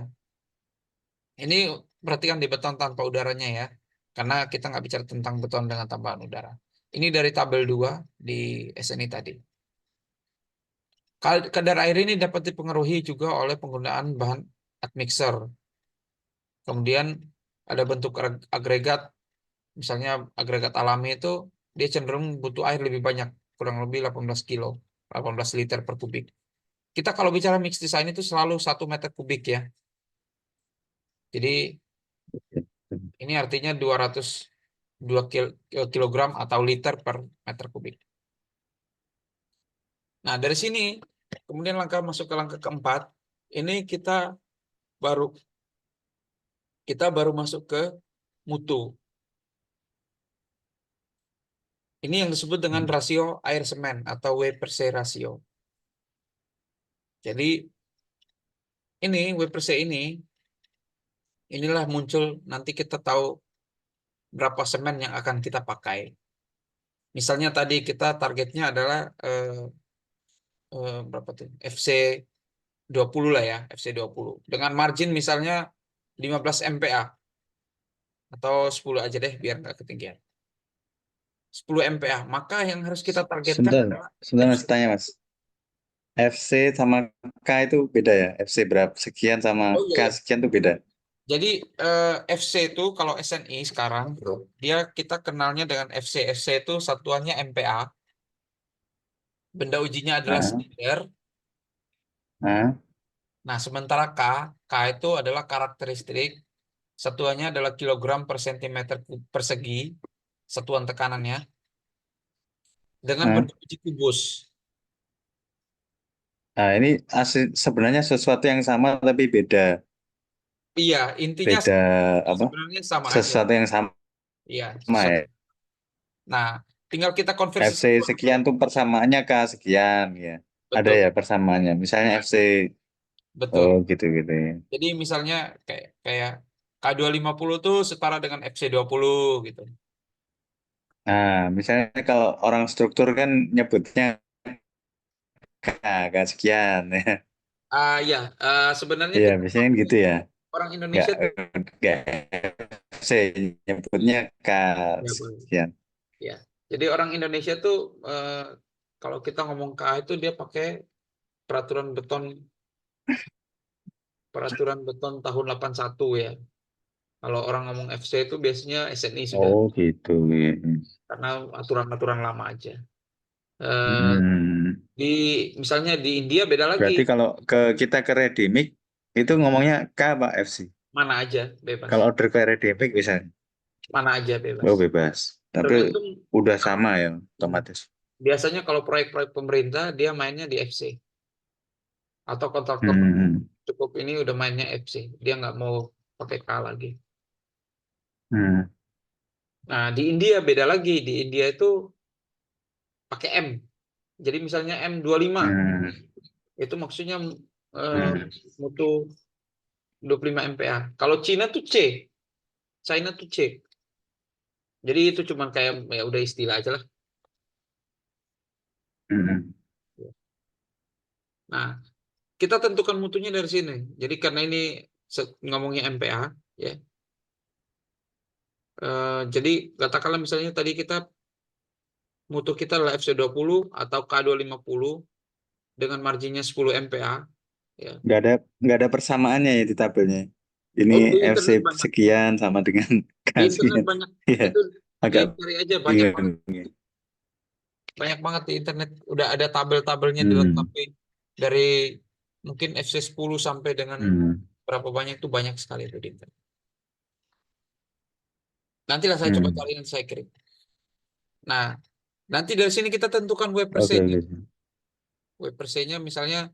Ini berarti kan di beton tanpa udaranya ya. Karena kita nggak bicara tentang beton dengan tambahan udara. Ini dari tabel 2 di SNI tadi. Kadar air ini dapat dipengaruhi juga oleh penggunaan bahan admixer. Kemudian ada bentuk agregat, misalnya agregat alami itu dia cenderung butuh air lebih banyak, kurang lebih 18 kilo, 18 liter per kubik. Kita kalau bicara mix design itu selalu 1 meter kubik ya. Jadi ini artinya 202 kilogram atau liter per meter kubik. Nah, dari sini kemudian masuk ke langkah keempat. Ini baru kita baru masuk ke mutu. Ini yang disebut dengan rasio air semen atau W per C rasio. Jadi ini W per C inilah muncul nanti kita tahu berapa semen yang akan kita pakai. Misalnya tadi kita targetnya adalah berapa tuh? FC 20 lah ya, FC 20. Dengan margin misalnya 15 MPa atau 10 aja deh biar nggak ketinggian. 10 MPa. Maka yang harus kita targetkan Sebentar, adalah sebentar FC. Mas tanya Mas. FC sama K itu beda ya? FC berapa sekian sama Oh iya K ya. sekian itu beda. Jadi FC itu kalau SNI sekarang dia kita kenalnya dengan FC. FC itu satuannya MPa. Benda ujinya adalah Nah, silinder. nah, Nah, sementara K itu adalah karakteristik. Satuannya adalah kilogram per sentimeter persegi, satuan tekanannya, dengan nah. benda uji kubus. Nah, ini asli sebenarnya sesuatu yang sama tapi beda, Iya, intinya beda apa? sebenarnya sama aja. Sesuatu yang sama Iya, sesuatu. ya. Nah, tinggal kita konversi FC satuan aja. sekian tuh persamaannya K sekian ya. Ada Betul, ya persamaannya. Misalnya FC, oh betul. gitu gitu ya. Jadi misalnya kayak kayak K250 tuh setara dengan FC20 gitu. Nah, misalnya kalau orang struktur kan nyebutnya K, K sekian ya. Ya, sebenarnya Iya, kita biasanya kan gitu ya. orang Nggak, Indonesia tuh nggak FC, nyebutnya K ya, boleh. sekian. Ya. Jadi orang Indonesia tuh kalau kita ngomong K itu dia pakai peraturan beton peraturan beton tahun 81 ya. Kalau orang ngomong FC itu biasanya SNI sudah Oh, gitu. Iya. karena aturan-aturan lama aja. Eh, Hmm. di misalnya di India beda lagi, Berarti kalau kita ke Redimik itu ngomongnya K Pak FC. mana aja Kalau bebas, order ke Redimik bisa, mana aja oh bebas. bebas. Tapi Tergantung udah kalau sama ya, hmm, otomatis. biasanya kalau proyek-proyek pemerintah dia mainnya di FC atau kontraktor Hmm. cukup ini udah mainnya FC, dia nggak mau pakai K lagi. Hmm. Nah di India beda lagi, di India itu pakai M. Jadi misalnya M25 Hmm. itu maksudnya eh, Hmm. mutu 25 MPa. Kalau Cina tuh C, China tuh C. Jadi itu cuman kayak ya udah istilah aja lah. Hmm. Nah, kita tentukan mutunya dari sini. Jadi karena ini ngomongnya MPa, ya. Jadi katakanlah misalnya tadi mutu kita adalah FC20 atau K250 dengan marginnya 10 MPa, ya. Nggak ada persamaannya ya di tabelnya. Ini Oh, di FC internet banyak. sekian sama dengan K Di internet sekian. banyak. Iya, Itu agak dicari aja banyak banget. bingung. Banyak banget di internet. Udah ada tabel-tabelnya Hmm. dilengkapi dari mungkin FC10 sampai dengan Hmm. berapa banyak tuh banyak sekali itu di internet. Nantilah saya coba Hmm. cari dan saya kirim. Nah, nanti dari sini kita tentukan W per Oke, C-nya. oke. W per C-nya misalnya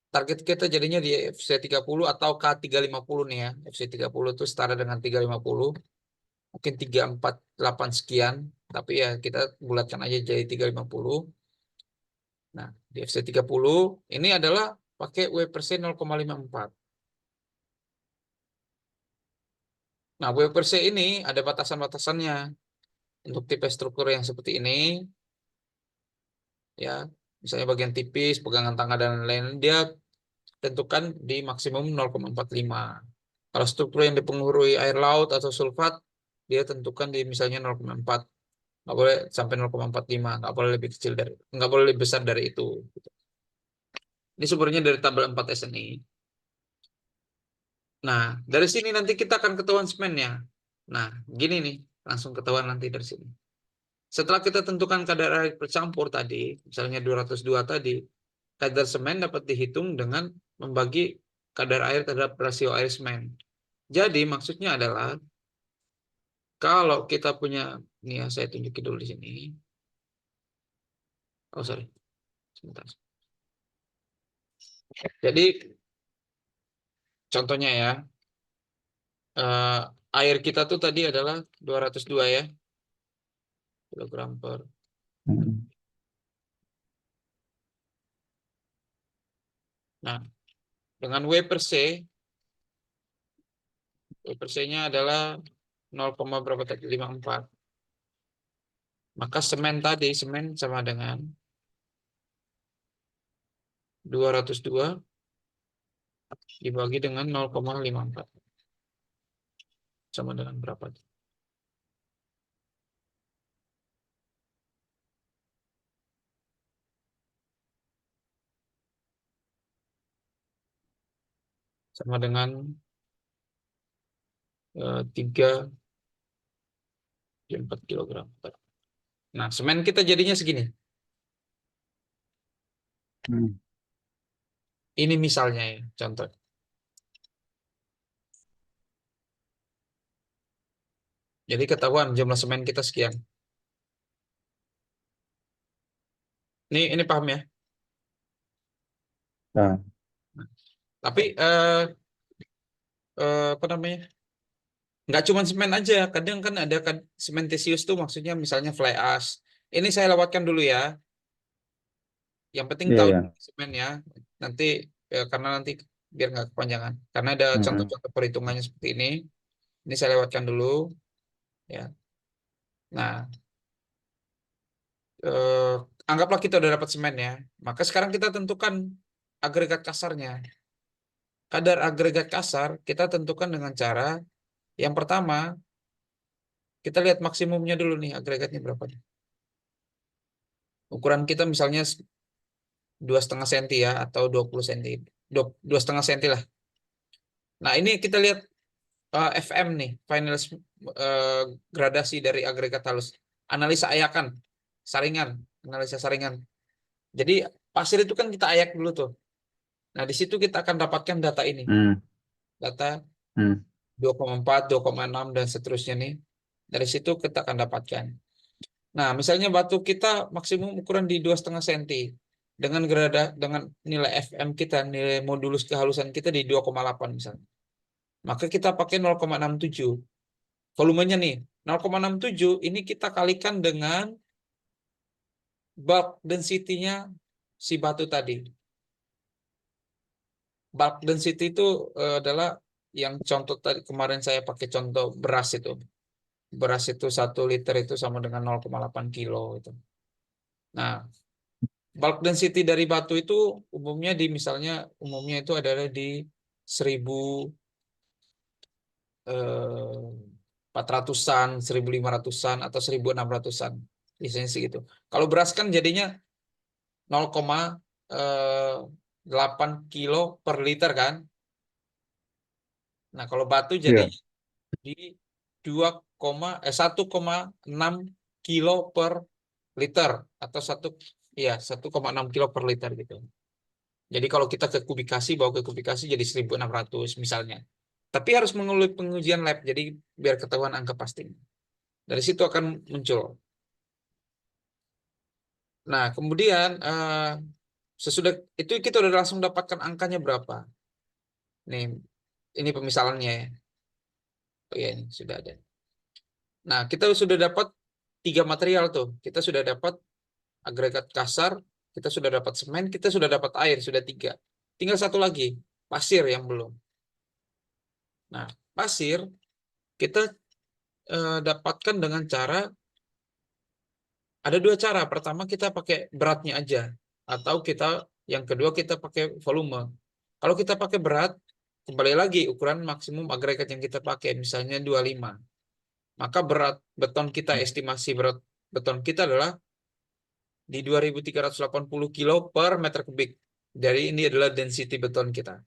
target kita jadinya di FC30 atau K350 nih ya. FC30 itu setara dengan 350. Mungkin 348 sekian. Tapi ya kita bulatkan aja jadi 350. Nah, di FC30 ini adalah pakai W per C 0,54. Nah, W per C ini ada batasan-batasannya. Untuk tipe struktur yang seperti ini, ya, misalnya bagian tipis, pegangan tangan dan lain-lain, dia tentukan di maksimum 0,45. Kalau struktur yang dipengaruhi air laut atau sulfat, dia tentukan di misalnya 0,4. Nggak boleh sampai 0,45, nggak boleh lebih kecil dari, nggak boleh lebih besar dari itu. Ini sumbernya dari tabel 4 SNI. Nah, dari sini nanti kita akan ketahuan semennya. Nah, gini nih, langsung ketahuan nanti dari sini. Setelah kita tentukan kadar air bercampur tadi, misalnya 202 tadi, kadar semen dapat dihitung dengan membagi kadar air terhadap rasio air semen. Jadi maksudnya adalah kalau kita punya, ini ya saya tunjukin dulu di sini. Oh sorry, sebentar. Jadi contohnya ya, eh, air kita tuh tadi adalah 202 ya, kilogram per. Hmm. Nah, dengan W per C, W per C-nya adalah 0, berapa tadi? 54. Maka semen tadi, semen sama dengan 202 dibagi dengan 0,54. Sama dengan berapa? Sama dengan 3,4 kilogram. Nah, semen kita jadinya segini. Hmm. Ini misalnya ya, contoh. Jadi ketahuan jumlah semen kita sekian. Ini paham ya? Nah, Tapi apa namanya? Nggak cuma semen aja. Kadang kan ada kan sementisius tuh maksudnya misalnya fly ash. Ini saya lewatkan dulu ya. Yang penting iya tahu ya. semen ya. Nanti karena nanti biar nggak kepanjangan. Karena ada Hmm. contoh-contoh perhitungannya seperti ini. Ini saya lewatkan dulu ya. Nah, eh, anggaplah kita udah dapat semen ya. Maka sekarang kita tentukan agregat kasarnya. Kadar agregat kasar kita tentukan dengan cara yang pertama kita lihat maksimumnya dulu nih agregatnya berapa nih. Ukuran kita misalnya 2,5 senti ya atau 20 senti, 2,5 senti lah. Nah ini kita lihat FM nih, final eh, gradasi dari agregat halus. Analisa ayakan, saringan, analisa saringan. Jadi pasir itu kan kita ayak dulu tuh. Nah di situ kita akan dapatkan data ini, Hmm. data Hmm. 2,4, 2,6 dan seterusnya nih. Dari situ kita akan dapatkan. Nah, misalnya batu kita maksimum ukuran di 2,5 senti dengan dengan nilai FM kita, nilai modulus kehalusan kita di 2,8 misalnya. Maka kita pakai 0,67. Volumenya nih, 0,67 ini kita kalikan dengan bulk density-nya si batu tadi. Bulk density itu adalah yang contoh tadi kemarin saya pakai contoh beras itu. Beras itu 1 liter itu sama dengan 0,8 kilo itu. Nah, bulk density dari batu itu umumnya di misalnya umumnya itu adalah di 1000 400-an, 1500-an atau 1600-an. Biasanya sih gitu. Kalau beras kan jadinya 0,8 kilo per liter kan. Nah, kalau batu Ya. jadinya di 1,6 kilo per liter atau 1,6 kilo per liter gitu. Jadi kalau kita ke kubikasi, bawa ke kubikasi jadi 1600 misalnya. Tapi harus melalui pengujian lab, jadi biar ketahuan angka pastinya. Dari situ akan muncul. Nah, kemudian sesudah itu kita udah langsung dapatkan angkanya berapa. Nih, ini pemisalannya ya. Oh ya, ini sudah ada. Nah, kita sudah dapat 3 material tuh. Kita sudah dapat agregat kasar, kita sudah dapat semen, kita sudah dapat air, sudah 3. Tinggal satu lagi, pasir yang belum. Nah, pasir kita dapatkan dengan cara ada 2 cara. Pertama kita pakai beratnya aja, atau yang kedua kita pakai volume. Kalau kita pakai berat, kembali lagi ukuran maksimum agregat yang kita pakai, misalnya 25. Maka berat beton kita, estimasi berat beton kita adalah di 2380 kilo per meter kubik. Dari ini adalah density beton kita.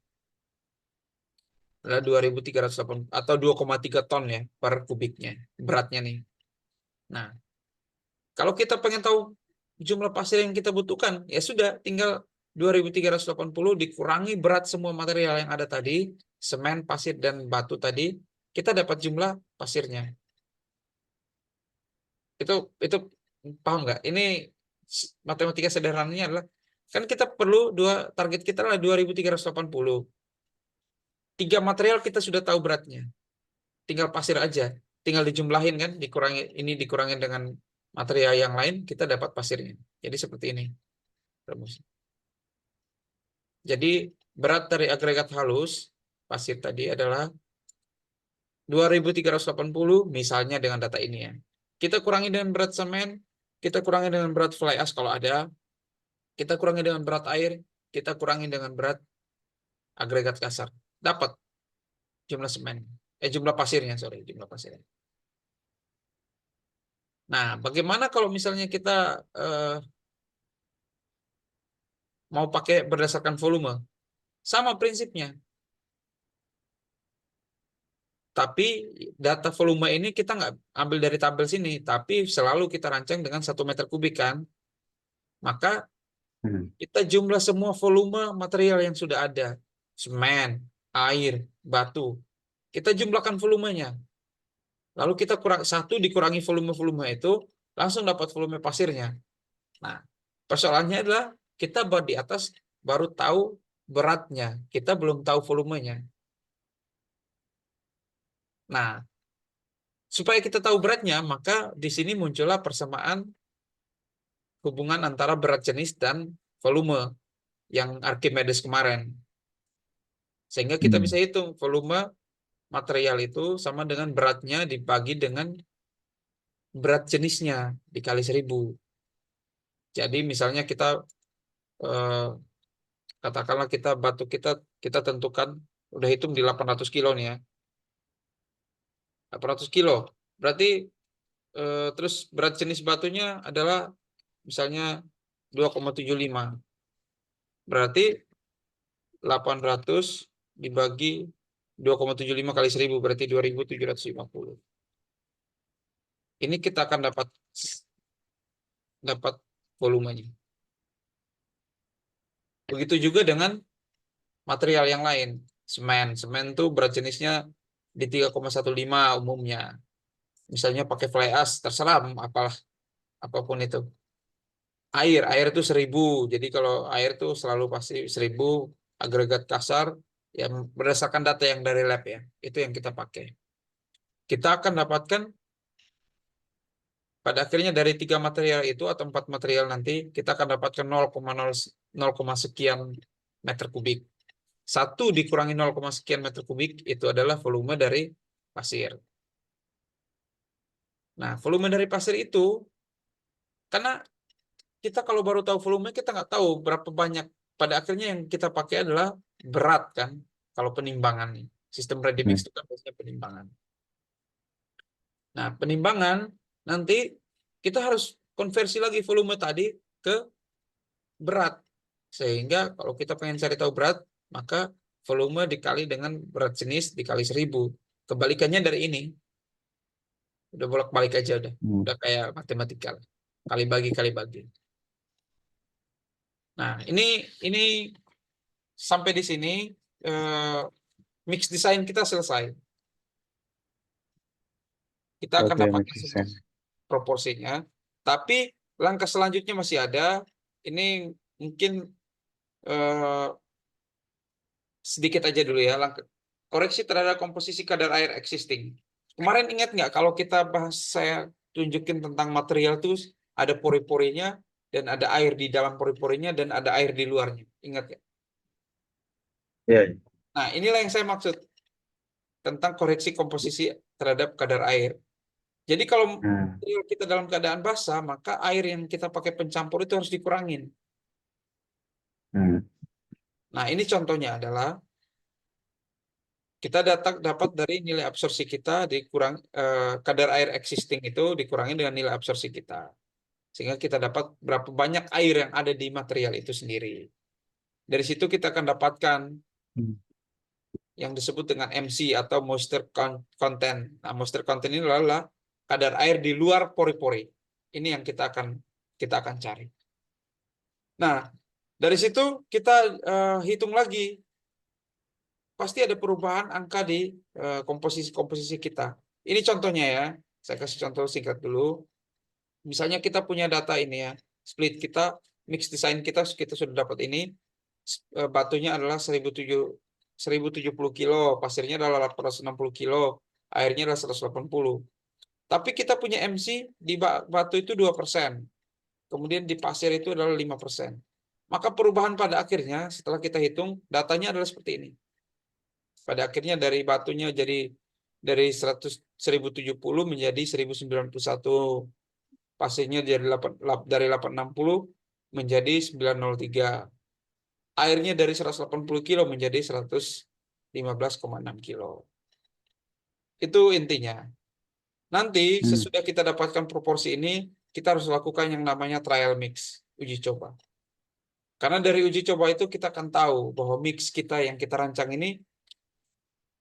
Adalah 2380 atau 2,3 ton ya per kubiknya beratnya nih. Nah, kalau kita pengen tahu jumlah pasir yang kita butuhkan, ya sudah tinggal 2380 dikurangi berat semua material yang ada tadi, semen, pasir, dan batu tadi, kita dapat jumlah pasirnya. Itu paham nggak? Ini matematika sederhananya adalah, kan kita perlu target kita adalah 2380. 3 material kita sudah tahu beratnya. Tinggal pasir aja. Tinggal dijumlahin kan, dikurangin dengan material yang lain, kita dapat pasirnya. Jadi seperti ini rumusnya. Jadi berat dari agregat halus pasir tadi adalah 2380 misalnya dengan data ini ya. Kita kurangi dengan berat semen, kita kurangi dengan berat fly ash kalau ada, kita kurangi dengan berat air, kita kurangi dengan berat agregat kasar. Dapat jumlah semen. Jumlah pasirnya, sorry, jumlah pasirnya. Nah, bagaimana kalau misalnya kita mau pakai berdasarkan volume? Sama prinsipnya. Tapi data volume ini kita nggak ambil dari tabel sini, tapi selalu kita rancang dengan 1 meter kubik kan. Maka Hmm. kita jumlah semua volume material yang sudah ada. Semen, air, batu. Kita jumlahkan volumenya. Lalu kita dikurangi volume-volume itu, langsung dapat volume pasirnya. Nah, persoalannya adalah kita di atas baru tahu beratnya, kita belum tahu volumenya. Nah, supaya kita tahu beratnya, maka di sini muncullah persamaan hubungan antara berat jenis dan volume yang Archimedes kemarin. Sehingga kita Hmm. bisa hitung volume material itu sama dengan beratnya dibagi dengan berat jenisnya dikali 1000. Jadi misalnya kita eh, katakanlah kita batu kita tentukan udah hitung di 800 kilo nih ya. 800 kilo. Berarti terus berat jenis batunya adalah misalnya 2,75. Berarti 800 dibagi 2,75 kali 1000 berarti 2750. Ini kita akan dapat dapat volumenya. Begitu juga dengan material yang lain. Semen. Semen tuh berat jenisnya di 3,15 umumnya. Misalnya pakai fly ash, terserah apalah apapun itu. Air itu 1000. Jadi kalau air tuh selalu pasti 1000 agregat kasar yang berdasarkan data yang dari lab ya. Itu yang kita pakai. Kita akan dapatkan pada akhirnya dari 3 material itu atau 4 material nanti kita akan dapatkan 0,0 sekian meter kubik. 1 dikurangi 0, sekian meter kubik itu adalah volume dari pasir. Nah, volume dari pasir itu karena kita kalau baru tahu volume kita nggak tahu berapa banyak. Pada akhirnya yang kita pakai adalah berat kan. Kalau penimbangan nih, sistem ready mix Hmm. itu kan biasanya penimbangan. Nah, penimbangan nanti kita harus konversi lagi volume tadi ke berat. Sehingga kalau kita pengen cari tahu berat, maka volume dikali dengan berat jenis dikali 1000. Kebalikannya dari ini. Udah bolak-balik aja udah. Hmm. Udah kayak matematika. Kali bagi kali bagi. Nah, ini sampai di sini eh, mix design kita selesai. Kita akan Oke, dapatkan Mas semua Sen. proporsinya. Tapi langkah selanjutnya masih ada. Ini mungkin eh, sedikit aja dulu ya. Langkah koreksi terhadap komposisi kadar air existing. Kemarin ingat nggak kalau kita bahas saya tunjukin tentang material itu ada pori-porinya dan ada air di dalam pori-porinya dan ada air di luarnya. Ingat ya? Ya. Nah, inilah yang saya maksud tentang koreksi komposisi terhadap kadar air. Jadi kalau Hmm. material kita dalam keadaan basah, maka air yang kita pakai pencampur itu harus dikurangin. Hmm. Nah, ini contohnya adalah kita dapat dari nilai absorpsi kita dikurang kadar air existing itu dikurangi dengan nilai absorpsi kita. Sehingga kita dapat berapa banyak air yang ada di material itu sendiri. Dari situ kita akan dapatkan Hmm. yang disebut dengan MC atau moisture content. Nah, moisture content ini adalah kadar air di luar pori-pori. Ini yang kita akan cari. Nah, dari situ kita hitung lagi. Pasti ada perubahan angka di komposisi-komposisi kita. Ini contohnya ya. Saya kasih contoh singkat dulu. Misalnya kita punya data ini ya. Split kita, mix design kita sudah dapat ini. Batunya adalah 1070 kilo, pasirnya adalah 860 kilo, airnya adalah 180. Tapi kita punya MC di batu itu 2%. Kemudian di pasir itu adalah 5%. Maka perubahan pada akhirnya setelah kita hitung datanya adalah seperti ini. Pada akhirnya dari batunya jadi dari 1070 menjadi 1091. Pasirnya dari 860 menjadi 903. Airnya dari 180 kilo menjadi 115,6 kilo. Itu intinya. Nanti Hmm. sesudah kita dapatkan proporsi ini, kita harus lakukan yang namanya trial mix, uji coba. Karena dari uji coba itu kita akan tahu bahwa mix kita yang kita rancang ini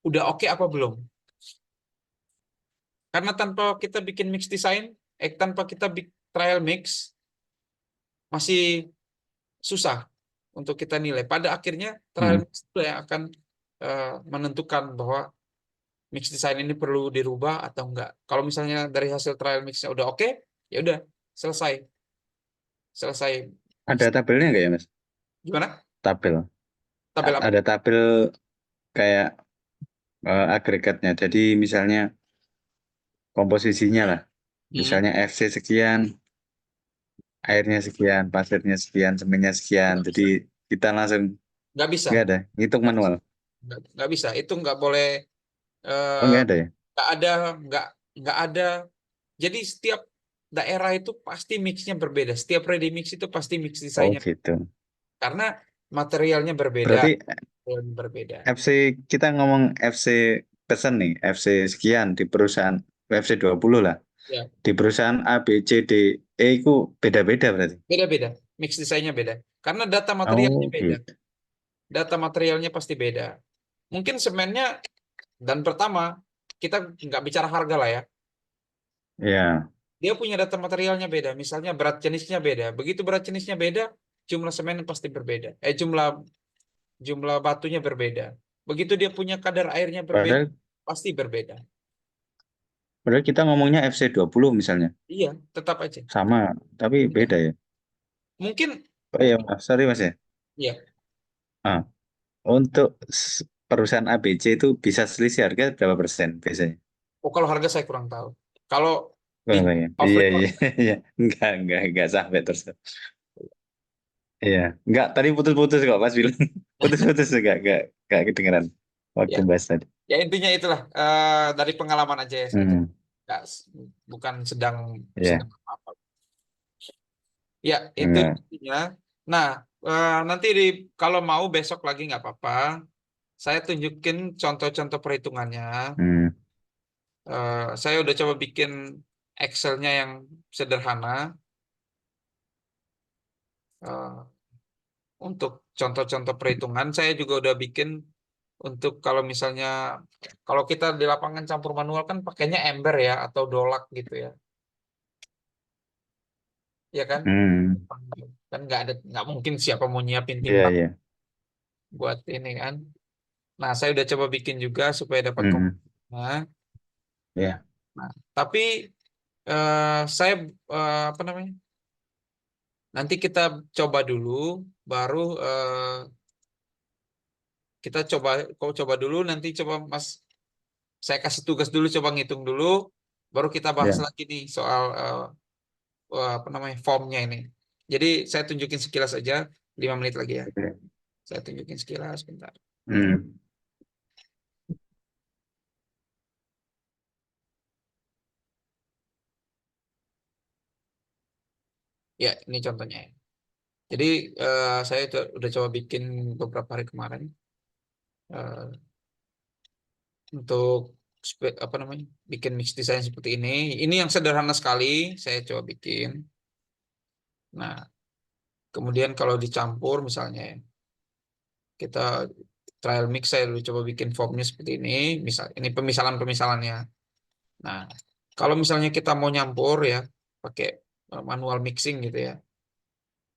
udah oke apa belum. Karena tanpa kita bikin mix design, tanpa kita trial mix, masih susah untuk kita nilai. Pada akhirnya trial Hmm. mix itu yang akan menentukan bahwa mix design ini perlu dirubah atau enggak. Kalau misalnya dari hasil trial mixnya udah oke, ya udah selesai. Selesai mix. Ada tabelnya nggak ya, Mas? Gimana? Tabel. Tabel apa? Ada tabel kayak agregatnya. Jadi misalnya komposisinya lah. Hmm. Misalnya FC sekian, airnya sekian, pasirnya sekian, semennya sekian. Nggak Jadi bisa. kita langsung Nggak bisa. nggak ada, hitung Nggak bisa. manual. Nggak bisa. Itu nggak boleh Oh, Eh, nggak ada ya? nggak ada, nggak nggak ada. Jadi setiap daerah itu pasti mixnya berbeda. Setiap ready mix itu pasti mix Oh desainnya gitu. karena materialnya berbeda, Berarti berbeda. FC kita ngomong FC pesen nih, FC sekian di perusahaan FC 20 lah. Ya, Di perusahaan A, B, C, D, E itu beda-beda berarti. beda-beda. Mix desainnya beda. Karena data materialnya Oh beda. gitu. Data materialnya pasti beda. Mungkin semennya dan pertama kita nggak bicara harga lah ya. Ya. Dia punya data materialnya beda. Misalnya berat jenisnya beda. Begitu berat jenisnya beda, jumlah semen pasti berbeda. Jumlah jumlah batunya berbeda. Begitu dia punya kadar airnya berbeda, Padahal, pasti berbeda. padahal kita ngomongnya FC 20 misalnya. Iya, tetap aja. Sama, tapi Iya. beda ya. Mungkin, Oh iya, Mas. Sorry Mas ya. ya. Ah, untuk perusahaan ABC itu bisa selisih harga berapa persen biasanya? Oh, kalau harga saya kurang tahu. Kalau di Berapa ya? off Iya, record, iya, iya. Enggak sampai terus. Iya, enggak. Tadi putus-putus kok Mas bilang. Putus-putus enggak kedengeran waktu ya, bahas tadi. ya intinya itulah dari pengalaman aja ya saya. Hmm, Nggak, bukan sedang iya, sedang apa. Ya, itu enggak. intinya. Nah, nanti kalau mau besok lagi nggak apa-apa. Saya tunjukin contoh-contoh perhitungannya. Hmm, Saya udah coba bikin Excel-nya yang sederhana. Eh, untuk contoh-contoh perhitungan, saya juga udah bikin untuk kalau kita di lapangan campur manual kan pakainya ember ya atau dolak gitu ya, ya kan? hmm, Kan nggak mungkin siapa mau nyiapin iya, timbang iya. buat ini kan. Nah, saya udah coba bikin juga supaya dapat Hmm, komposisinya. iya, Nah, tapi saya apa namanya? Nanti kita coba dulu, baru kita kau coba dulu, nanti coba Mas, saya kasih tugas dulu, coba ngitung dulu, baru kita bahas iya. lagi nih soal apa namanya formnya ini. Jadi saya tunjukin sekilas aja, 5 menit lagi ya. Oke. Saya tunjukin sekilas, bentar. Hmm, Ya, ini contohnya ya. Jadi saya udah coba bikin beberapa hari kemarin eh, untuk apa namanya bikin mix design seperti ini. Ini yang sederhana sekali, saya coba bikin. Nah, kemudian kalau dicampur misalnya ya, kita trial mix saya dulu coba bikin formnya seperti ini. Misal ini pemisalan-pemisalannya. Nah, kalau misalnya kita mau nyampur ya pakai manual mixing gitu ya.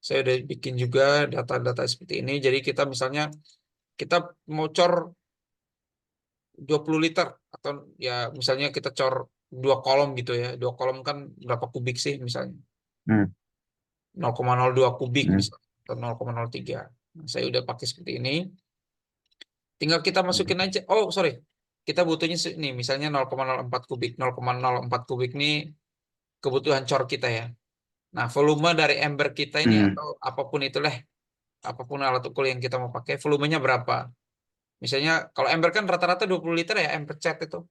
Saya udah bikin juga data-data seperti ini. Jadi kita misalnya kita mau cor 20 liter atau ya misalnya kita cor 2 kolom gitu ya. 2 kolom kan berapa kubik sih misalnya? hmm, 0,02 kubik hmm. misalnya atau 0,03. Nah, saya udah pakai seperti ini. Tinggal kita masukin aja. Oh, sorry. Kita butuhnya nih misalnya 0,04 kubik. 0,04 kubik ini kebutuhan cor kita ya. Nah, volume dari ember kita ini Hmm, atau apapun itulah, apapun alat ukur yang kita mau pakai, volumenya berapa? Misalnya kalau ember kan rata-rata 20 liter ya, ember cat itu.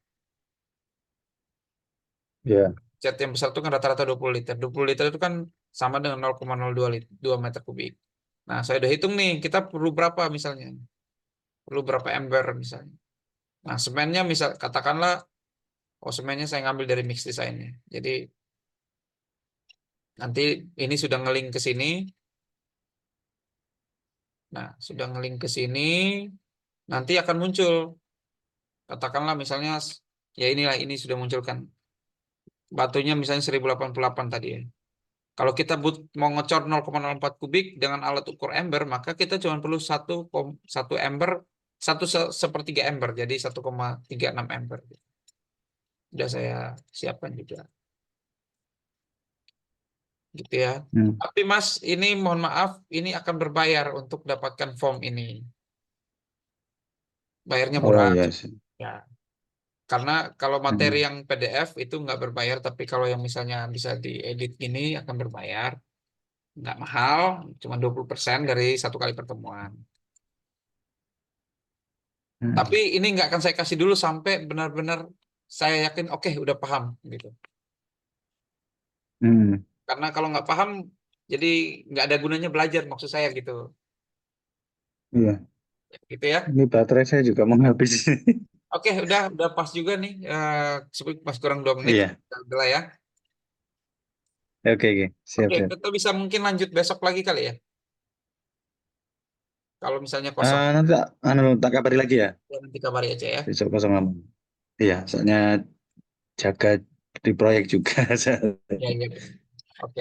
iya. Cat yang besar itu kan rata-rata 20 liter. 20 liter itu kan sama dengan 0,02 2 meter kubik. Nah, saya udah hitung nih, kita perlu berapa misalnya? Perlu berapa ember misalnya. Nah, semennya misal katakanlah, oh semennya saya ngambil dari mix desainnya. Jadi nanti ini sudah ngeling ke sini. Nah, sudah ngeling ke sini, nanti akan muncul. Katakanlah misalnya, ya inilah ini sudah munculkan. Batunya misalnya 1088 tadi ya. Kalau kita mau ngecor 0,04 kubik dengan alat ukur ember, maka kita cuma perlu satu ember, sepertiga ember, jadi 1,36 ember. Sudah saya siapkan juga, gitu ya. Hmm. Tapi Mas, ini mohon maaf, ini akan berbayar untuk dapatkan form ini. Bayarnya Oh murah, iya sih. ya. Karena kalau materi Hmm. yang PDF itu nggak berbayar, tapi kalau yang misalnya bisa diedit gini akan berbayar. Nggak mahal, cuma 20% dari satu kali pertemuan. Tapi ini nggak akan saya kasih dulu sampai benar-benar saya yakin oke udah paham gitu. Hmm. Karena kalau nggak paham, jadi nggak ada gunanya belajar maksud saya gitu. Iya. Gitu ya. Ini baterai saya juga mau habis. Oke, udah pas juga nih. Mas kurang 2 menit. Iya. Udah lah ya. Oke, oke. Siap, Oke, siap. kita bisa mungkin lanjut besok lagi kali ya. Kalau misalnya kosong, Nanti tak kabari lagi ya. ya nanti kabari aja ya. Besok kosong malam. Iya, soalnya jaga di proyek juga. Ya, ya. Oke.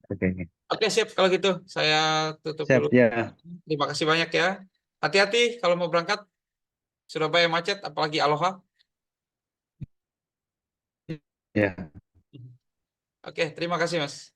Oke, oke. Oke, siap kalau gitu. Saya tutup Siap, dulu. ya. Terima kasih banyak ya. Hati-hati kalau mau berangkat. Surabaya macet, apalagi Aloha. Ya. Oke, terima kasih Mas.